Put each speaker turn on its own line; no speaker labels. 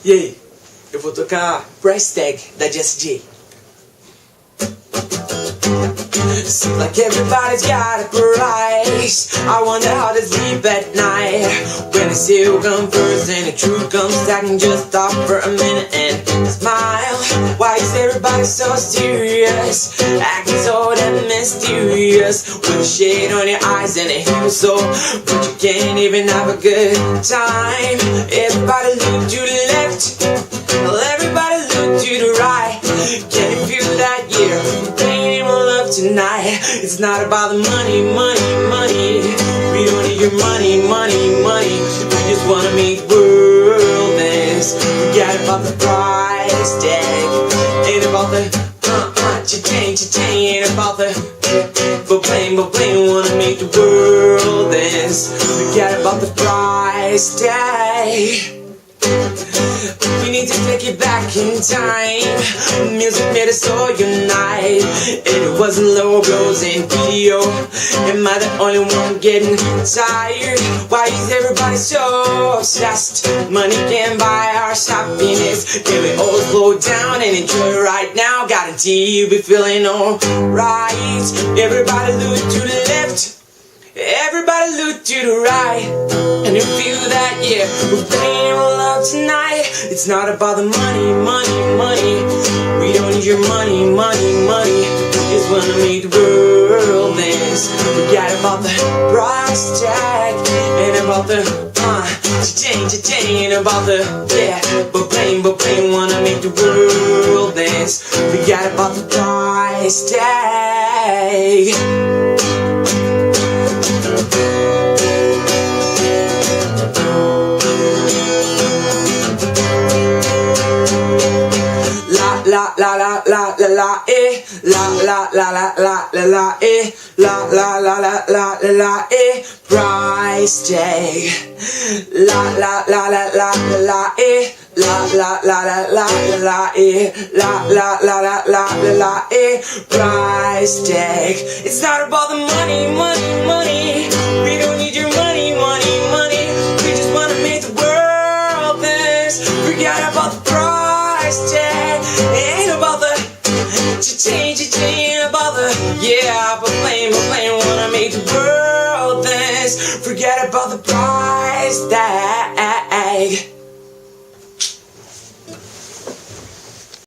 E aí, eu vou tocar Price Tag da Jessie J. Seems like everybody's got a price. I wonder how they sleep at night when the sale comes first and the truth comes second. Just stop for a minute and smile. Why is everybody so serious, acting so damn mysterious, with a shade on your eyes and a heel so but you can't even have a good time? Everybody look to the left, well, everybody look to the right. Can you feel that? Yeah, pain in my love tonight. It's not about the money, money, money. We don't need your money, money, money. We just wanna make world dance. Forget about the price tag. Ain't about the cha-ching, cha-ching. Ain't about the but plain, wanna make the world dance. Forget about the price tag. We need to take it back in time. Music made us all unite. And it wasn't low blows in video. Am I the only one getting tired? Why is everybody so obsessed? Money can't buy our happiness. Can we all slow down and enjoy right now? Guarantee you'll be feeling alright. Everybody look to the left, everybody look to the right, and you feel that, yeah, we're playing love tonight. It's not about the money, money, money. We don't need your money, money, money. We just wanna make the world dance. Forget about the price tag, and about the cha-ching, and about the, yeah, but plain, wanna make the world dance. Forget about the price tag. La la la la la la eh, la la la la la la la eh, la la la la la la la eh, price tag. La la la la la la la eh, la la la la la la la eh, la la la la la la la eh, price tag. It's not about the money, money, money. We don't need your money, money, money. We just wanna make the world dance. Forget about the price tag. Ain't about the cha-ching, ain't about the, yeah, but plain, wanna make the world dance. Forget about the price tag.